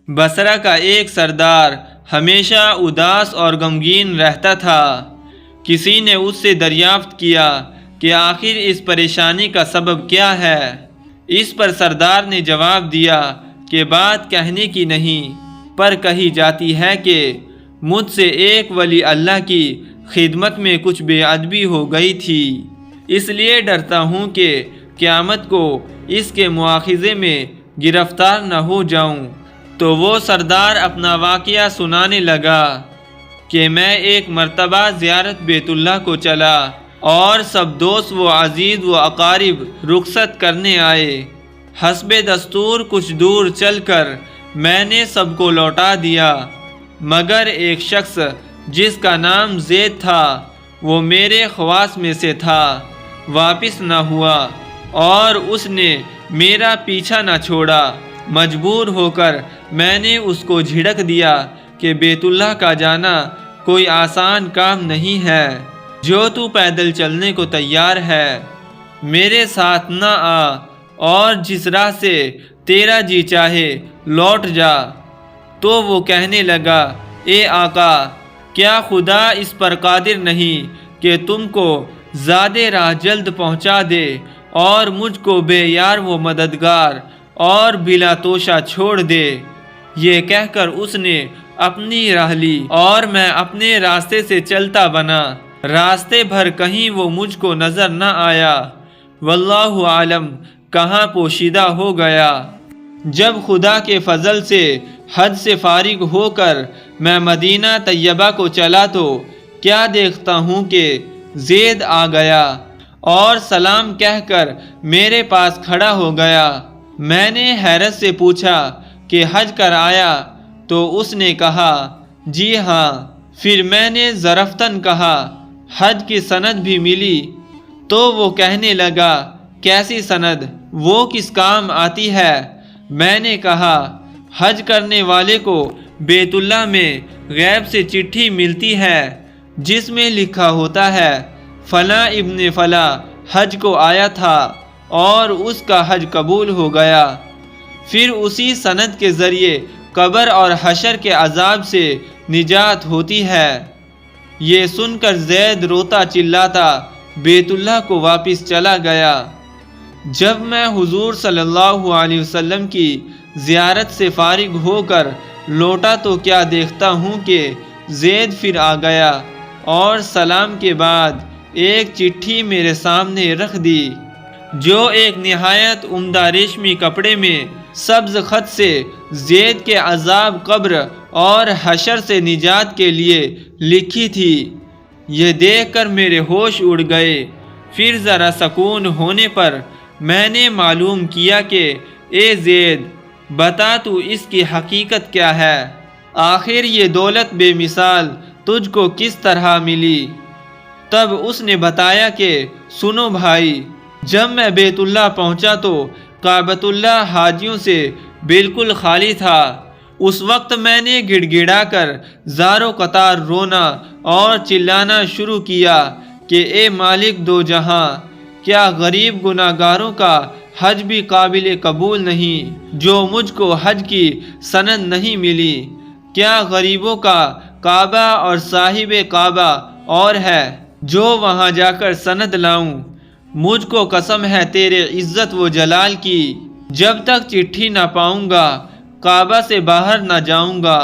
بصرہ کا ایک سردار ہمیشہ اداس اور غمگین رہتا تھا۔ کسی نے اس سے دریافت کیا کہ آخر اس پریشانی کا سبب کیا ہے؟ اس پر سردار نے جواب دیا کہ بات کہنے کی نہیں، پر کہی جاتی ہے کہ مجھ سے ایک ولی اللہ کی خدمت میں کچھ بے ادبی ہو گئی تھی، اس لیے ڈرتا ہوں کہ قیامت کو اس کے مواخذے میں گرفتار نہ ہو جاؤں۔ تو وہ سردار اپنا واقعہ سنانے لگا کہ میں ایک مرتبہ زیارت بیت اللہ کو چلا اور سب دوست و عزیز و اقارب رخصت کرنے آئے۔ حسب دستور کچھ دور چل کر میں نے سب کو لوٹا دیا، مگر ایک شخص جس کا نام زید تھا، وہ میرے خواص میں سے تھا، واپس نہ ہوا اور اس نے میرا پیچھا نہ چھوڑا۔ مجبور ہو کر میں نے اس کو جھڑک دیا کہ بیت اللہ کا جانا کوئی آسان کام نہیں ہے، جو تو پیدل چلنے کو تیار ہے میرے ساتھ نہ آ اور جس راہ سے تیرا جی چاہے لوٹ جا۔ تو وہ کہنے لگا، اے آقا، کیا خدا اس پر قادر نہیں کہ تم کو زیادہ راہ جلد پہنچا دے اور مجھ کو بے یار و مددگار اور بلا توشہ چھوڑ دے؟ یہ کہہ کر اس نے اپنی راہ لی اور میں اپنے راستے سے چلتا بنا۔ راستے بھر کہیں وہ مجھ کو نظر نہ آیا، واللہ عالم کہاں پوشیدہ ہو گیا۔ جب خدا کے فضل سے حج سے فارغ ہو کر میں مدینہ طیبہ کو چلا تو کیا دیکھتا ہوں کہ زید آ گیا اور سلام کہہ کر میرے پاس کھڑا ہو گیا۔ میں نے حیرت سے پوچھا کہ حج کر آیا؟ تو اس نے کہا، جی ہاں۔ پھر میں نے ظرفتاً کہا، حج کی سند بھی ملی؟ تو وہ کہنے لگا، کیسی سند؟ وہ کس کام آتی ہے؟ میں نے کہا، حج کرنے والے کو بیت اللہ میں غیب سے چٹھی ملتی ہے جس میں لکھا ہوتا ہے فلاں ابن فلاں حج کو آیا تھا اور اس کا حج قبول ہو گیا۔ پھر اسی سند کے ذریعے قبر اور حشر کے عذاب سے نجات ہوتی ہے۔ یہ سن کر زید روتا چلاتا بیت اللہ کو واپس چلا گیا۔ جب میں حضور صلی اللہ علیہ وسلم کی زیارت سے فارغ ہو کر لوٹا تو کیا دیکھتا ہوں کہ زید پھر آ گیا اور سلام کے بعد ایک چٹھی میرے سامنے رکھ دی، جو ایک نہایت عمدہ ریشمی کپڑے میں سبز خط سے زید کے عذاب قبر اور حشر سے نجات کے لیے لکھی تھی۔ یہ دیکھ کر میرے ہوش اڑ گئے۔ پھر ذرا سکون ہونے پر میں نے معلوم کیا کہ اے زید، بتا تو اس کی حقیقت کیا ہے؟ آخر یہ دولت بے مثال تجھ کو کس طرح ملی؟ تب اس نے بتایا کہ سنو بھائی، جب میں بیت اللہ پہنچا تو کعبۃ اللہ حاجیوں سے بالکل خالی تھا۔ اس وقت میں نے گڑ گڑا کر زار و قطار رونا اور چلانا شروع کیا کہ اے مالک دو جہاں، کیا غریب گناہ گاروں کا حج بھی قابل قبول نہیں جو مجھ کو حج کی سند نہیں ملی؟ کیا غریبوں کا کعبہ اور صاحب کعبہ اور ہے جو وہاں جا کر سند لاؤں؟ مجھ کو قسم ہے تیرے عزت و جلال کی، جب تک چٹھی نہ پاؤں گا کعبہ سے باہر نہ جاؤں گا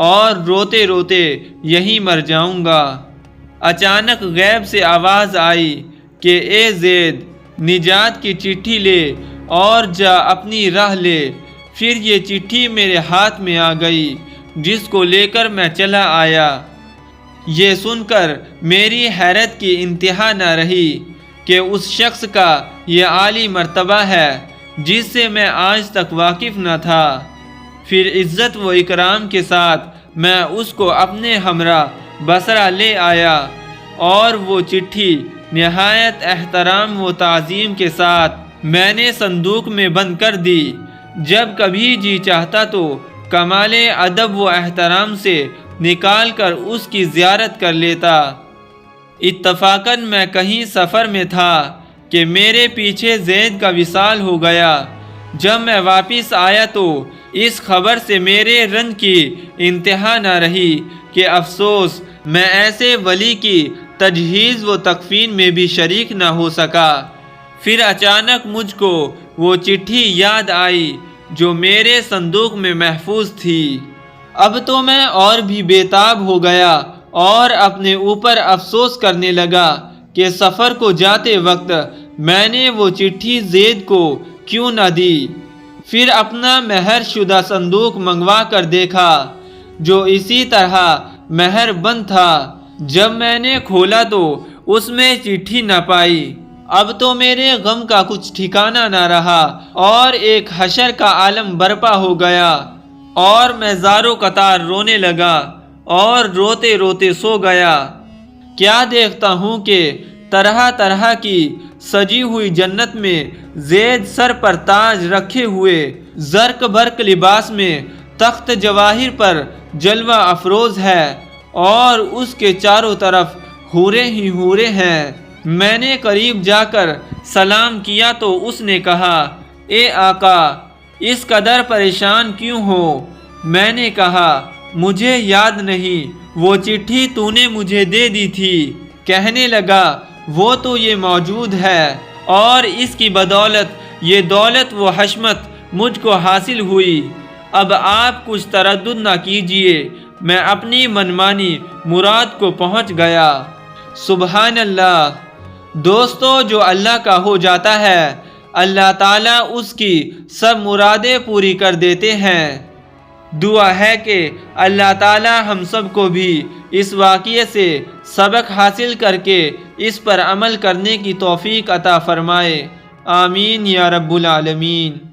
اور روتے روتے یہیں مر جاؤں گا۔ اچانک غیب سے آواز آئی کہ اے زید، نجات کی چٹھی لے اور جا اپنی راہ لے۔ پھر یہ چٹھی میرے ہاتھ میں آ گئی، جس کو لے کر میں چلا آیا۔ یہ سن کر میری حیرت کی انتہا نہ رہی کہ اس شخص کا یہ عالی مرتبہ ہے جس سے میں آج تک واقف نہ تھا۔ پھر عزت و اکرام کے ساتھ میں اس کو اپنے ہمراہ بصرہ لے آیا اور وہ چٹھی نہایت احترام و تعظیم کے ساتھ میں نے صندوق میں بند کر دی۔ جب کبھی جی چاہتا تو کمال ادب و احترام سے نکال کر اس کی زیارت کر لیتا۔ اتفاقاً میں کہیں سفر میں تھا کہ میرے پیچھے زید کا وصال ہو گیا۔ جب میں واپس آیا تو اس خبر سے میرے رنج کی انتہا نہ رہی کہ افسوس میں ایسے ولی کی تجہیز و تکفین میں بھی شریک نہ ہو سکا۔ پھر اچانک مجھ کو وہ چٹھی یاد آئی جو میرے صندوق میں محفوظ تھی۔ اب تو میں اور بھی بے تاب ہو گیا اور اپنے اوپر افسوس کرنے لگا کہ سفر کو جاتے وقت میں نے وہ چٹھی زید کو کیوں نہ دی۔ پھر اپنا مہر شدہ صندوق منگوا کر دیکھا جو اسی طرح مہر بند تھا۔ جب میں نے کھولا تو اس میں چٹھی نہ پائی۔ اب تو میرے غم کا کچھ ٹھکانہ نہ رہا اور ایک حشر کا عالم برپا ہو گیا اور میں زارو قطار رونے لگا اور روتے روتے سو گیا۔ کیا دیکھتا ہوں کہ طرح طرح کی سجی ہوئی جنت میں زید سر پر تاج رکھے ہوئے زرق برق لباس میں تخت جواہر پر جلوہ افروز ہے اور اس کے چاروں طرف حوریں ہی حوریں ہیں۔ میں نے قریب جا کر سلام کیا تو اس نے کہا، اے آقا، اس قدر پریشان کیوں ہو؟ میں نے کہا، مجھے یاد نہیں، وہ چٹھی تو نے مجھے دے دی تھی۔ کہنے لگا، وہ تو یہ موجود ہے اور اس کی بدولت یہ دولت و حشمت مجھ کو حاصل ہوئی۔ اب آپ کچھ تردد نہ کیجئے، میں اپنی منمانی مراد کو پہنچ گیا۔ سبحان اللہ۔ دوستو، جو اللہ کا ہو جاتا ہے اللہ تعالیٰ اس کی سب مرادیں پوری کر دیتے ہیں۔ دعا ہے کہ اللہ تعالیٰ ہم سب کو بھی اس واقعے سے سبق حاصل کر کے اس پر عمل کرنے کی توفیق عطا فرمائے۔ آمین یا رب العالمین۔